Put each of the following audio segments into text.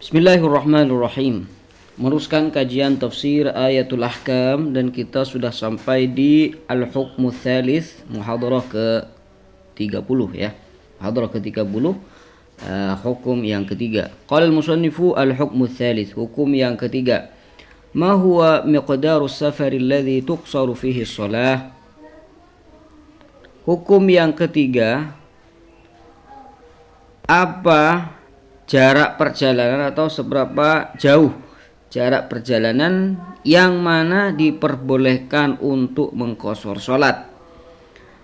Bismillahirrahmanirrahim. Meneruskan kajian tafsir Ayatul Ahkam dan kita sudah sampai di Al-Hukmu Tsalits, muhadarah ke-30 ya. Muhadarah ke-30, hukum yang ketiga. Qala al-musannifu al-hukmu tsalits, hukum yang ketiga. Ma huwa miqdaru safari alladhi tuqsaru fihi shalah? Hukum yang ketiga, apa jarak perjalanan atau seberapa jauh jarak perjalanan yang mana diperbolehkan untuk mengqashar salat.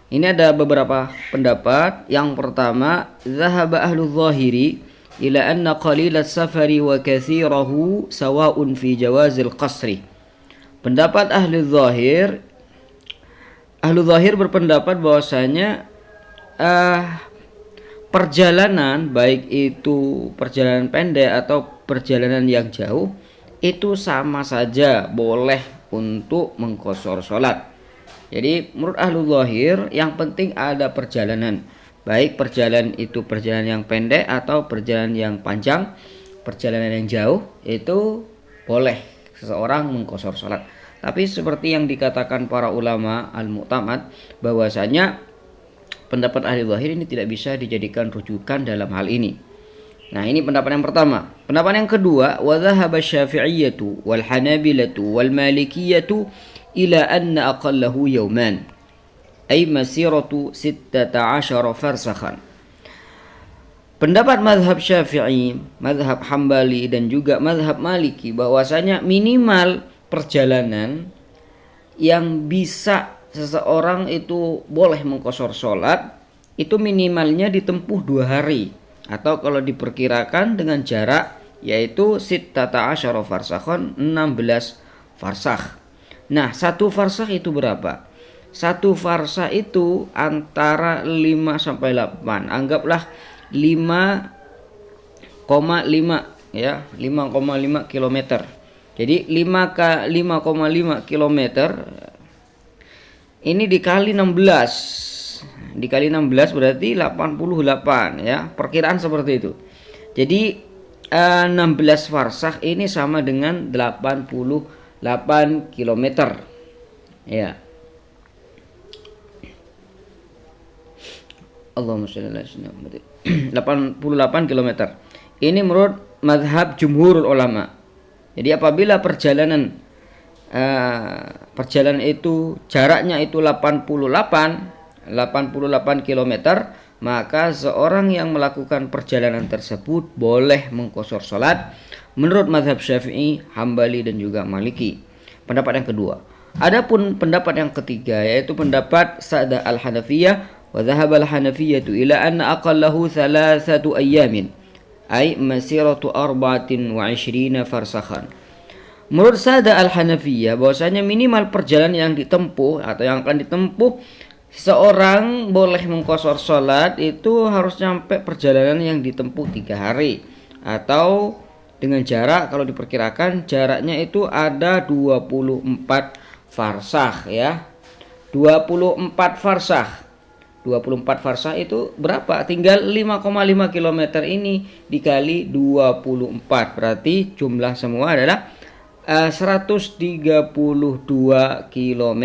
Ini ada beberapa pendapat. Yang pertama, zahaba ahlu zahiri ila anna qalilat safari wa katsirahu sawa'un fi jawazil qasri. Pendapat ahli zahir berpendapat bahwasanya perjalanan, baik itu perjalanan pendek atau perjalanan yang jauh, itu sama saja boleh untuk mengqashar salat. Jadi menurut ahlu zahir yang penting ada perjalanan, baik perjalanan itu perjalanan yang pendek atau perjalanan yang panjang, perjalanan yang jauh, itu boleh seseorang mengqashar salat. Tapi seperti yang dikatakan para ulama al-mu'tamad, bahwasanya pendapat ahli zahir ini tidak bisa dijadikan rujukan dalam hal ini. Nah, ini pendapat yang pertama. Pendapat yang kedua, wa dhahaba asy-syafi'iyyatu wal hanabilatu wal malikiyyatu ila anna aqallahu yawman, ay masiratu 16 farsakhan. Pendapat mazhab Syafi'i, mazhab Hambali dan juga mazhab Maliki bahwasanya minimal perjalanan yang bisa seseorang itu boleh mengqashar salat itu minimalnya ditempuh 2 hari, atau kalau diperkirakan dengan jarak yaitu 16 farsakhon, 16 farsakh. Nah, 1 farsakh itu berapa? 1 farsakh itu antara 5 sampai 8. Anggaplah 5,5 ya, 5,5 km. Jadi 5,5 km ini dikali 16. Dikali 16 berarti 88 ya. Perkiraan seperti itu. Jadi 16 farsakh ini sama dengan 88 km. Ya. Allahumma shalli ala sayyidina Muhammad. 88 km. Ini menurut mazhab jumhurul ulama. Jadi apabila perjalanan itu jaraknya itu 88 km, maka seorang yang melakukan perjalanan tersebut boleh mengqashar salat menurut mazhab Syafi'i, Hambali dan juga Maliki. Pendapat yang kedua. Adapun pendapat yang ketiga yaitu pendapat Sa'dah al-Hanafiyah, wa dhahaba al-Hanafiyatu ila anna aqallahu 3 ayyamin, ay masiratu 24 farsakhan. Menurut Sa'dah al-Hanafiyah bahwasanya minimal perjalanan yang ditempuh atau yang akan ditempuh seorang boleh mengqashar salat itu harus sampai perjalanan yang ditempuh 3 hari, atau dengan jarak kalau diperkirakan jaraknya itu ada 24 farsakh ya. 24 farsakh. 24 farsakh itu berapa? Tinggal 5,5 km ini dikali 24. Berarti jumlah semua adalah 132 km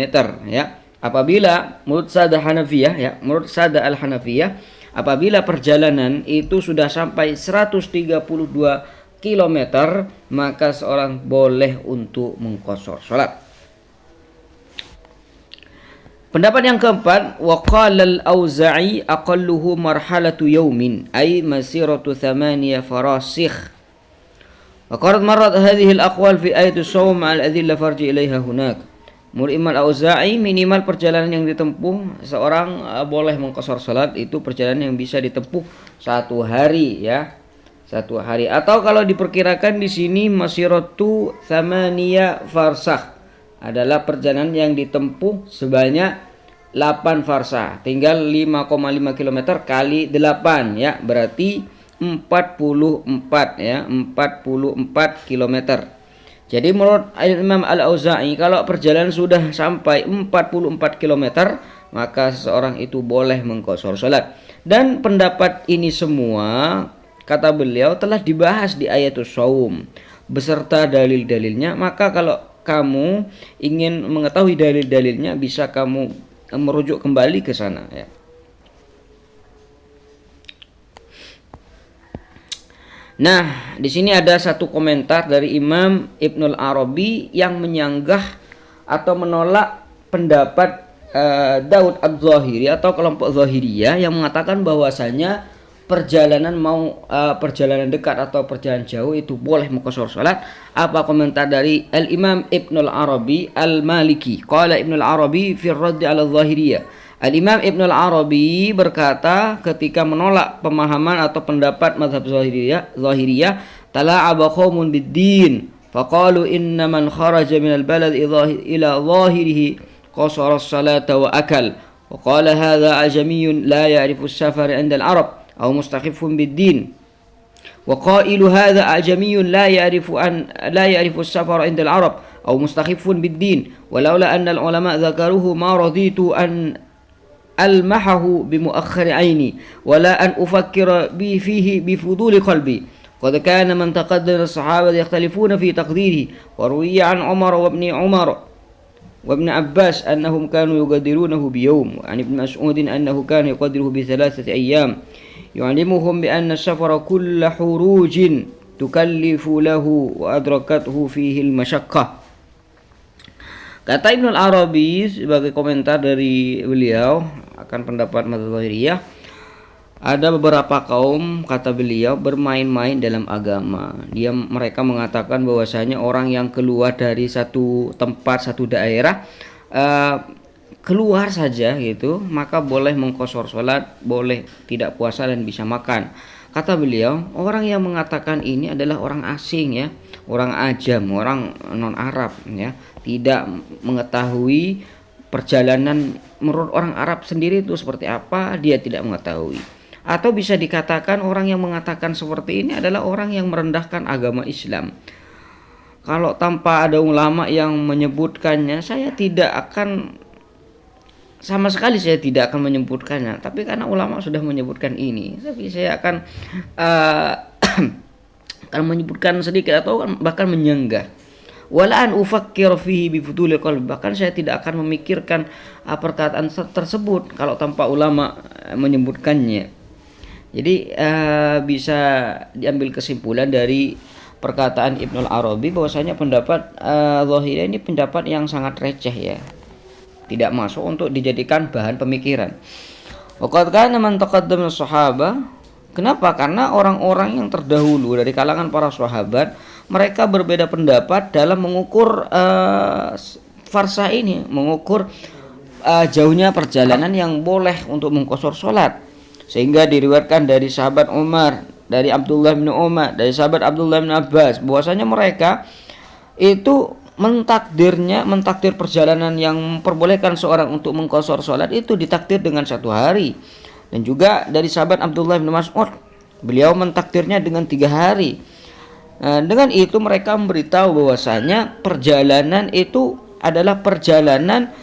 ya. Apabila menurut Sa'dah Hanafiyah ya, menurut Sa'dah al-Hanafiyah, apabila perjalanan itu sudah sampai 132 km, maka seorang boleh untuk mengqashar salat. Pendapat yang keempat, wa qala al-Auza'i aqalluhu marhalatu yawmin, ay masiratu 8 farasikh. Waqad marrat hadhihi al-aqwal fi ayati as-sawm ma'al adilla farji ilaiha hunak. Menurut Imam Al-Auza'i, minimal perjalanan yang ditempuh seorang boleh mengqashar salat itu perjalanan yang bisa ditempuh 1 hari ya. 1 hari, atau kalau diperkirakan di sini masiratu 8 farsakh adalah perjalanan yang ditempuh sebanyak 8 farsakh. Tinggal 5,5 km kali 8 ya, berarti 44 ya, 44 km. Jadi menurut Imam Al-Auza'i, kalau perjalanan sudah sampai 44 km, maka seseorang itu boleh mengqashar salat. Dan pendapat ini semua kata beliau, telah dibahas di ayatus shaum beserta dalil-dalilnya. Maka kalau kamu ingin mengetahui dalil-dalilnya, bisa kamu merujuk kembali ke sana ya. Nah, di sini ada satu komentar dari Imam Ibnul Arabi yang menyanggah atau menolak pendapat Daud Az-Zahiri atau kelompok Zahiriyah yang mengatakan bahwasanya perjalanan dekat atau perjalanan jauh itu boleh mengqashar salat. Apa komentar dari Al-Imam Ibnul Arabi Al-Maliki? Qala Ibnul Arabi fi ar-radd 'ala Zahiriyah. Al-Imam Ibnul Arabi berkata ketika menolak pemahaman atau pendapat mazhab Zahiriyah, tala'aba qaumun bid-din faqalu inna man kharaja min al-balad ila zahirihi qasara as-salata wa akal wa qala hadha ajamiyyun la ya'rifu as-safar 'inda al-arab aw mustakhifun bid-din wa qailu hadha ajamiyyun la ya'rifu as-safar 'inda al-arab aw mustakhifun bid-din walaula anna al-ulama dzakaruhu ma raditu an almahahu bimuakhkhir aini wala an ufakkira bi fihi bi fuduli qalbi qad kana man taqaddama as-sahabah yakhtalifuna fi taqdirihi wa ruwiya an Umar wa ibn Abbas annahum kanu yuqaddirunahu bi yawm wa an ibn Mas'ud annahu kana yuqaddiruhu bi thalathati ayyam yu'allimuhum bi anna as-safara kullu hurujin tukallifu lahu wa adrakathu fihi al-mashaqqah. Kata Ibnul Arabi sebagai komentar dari beliau akan pendapat mazhab Zahiriyah, ada beberapa kaum, kata beliau, bermain-main dalam agama. Mereka mengatakan bahwasanya orang yang keluar dari satu tempat, satu daerah, keluar saja gitu, maka boleh mengqashar salat, boleh tidak puasa dan bisa makan. Kata beliau, orang yang mengatakan ini adalah orang asing ya, orang ajam, orang non-Arab ya, tidak mengetahui perjalanan menurut orang Arab sendiri itu seperti apa, dia tidak mengetahui. Atau bisa dikatakan orang yang mengatakan seperti ini adalah orang yang merendahkan agama Islam. Kalau tanpa ada ulama yang menyebutkannya, sama sekali saya tidak akan menyebutkannya. Tapi karena ulama sudah menyebutkan ini, tapi saya akan akan menyebutkan sedikit atau bahkan menyanggah. Wala an ufakkir fihi bi futuli qalbi, bahkan saya tidak akan memikirkan perkataan tersebut kalau tanpa ulama menyebutkannya. Jadi bisa diambil kesimpulan dari perkataan Ibnul Arabi bahwasanya pendapat Zahiriyah ini pendapat yang sangat receh ya, tidak masuk untuk dijadikan bahan pemikiran. Waqad kana man taqaddama sahabah, kenapa? Karena orang-orang yang terdahulu dari kalangan para sahabat, mereka berbeda pendapat dalam mengukur farsa ini, mengukur jauhnya perjalanan yang boleh untuk mengqashar salat. Sehingga diriwayatkan dari sahabat Umar, dari Abdullah bin Umar, dari sahabat Abdullah bin Abbas, bahwasanya mereka itu mentakdir perjalanan yang memperbolehkan seorang untuk mengqashar salat itu ditakdir dengan 1 hari. Dan juga dari sahabat Abdullah bin Mas'ud, beliau mentakdirnya dengan 3 hari. Dengan itu mereka memberitahu bahwasanya perjalanan itu adalah perjalanan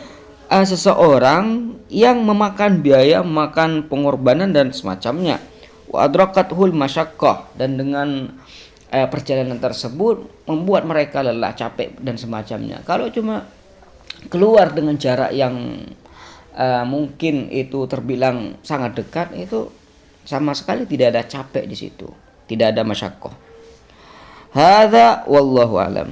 seseorang yang memakan biaya, memakan pengorbanan dan semacamnya. Wa adrakathul masyaqqah, dan dengan perjalanan tersebut membuat mereka lelah, capek dan semacamnya. Kalau cuma keluar dengan jarak yang mungkin itu terbilang sangat dekat, itu sama sekali tidak ada capek di situ, tidak ada masyaqqah. Hadza wallahu alam.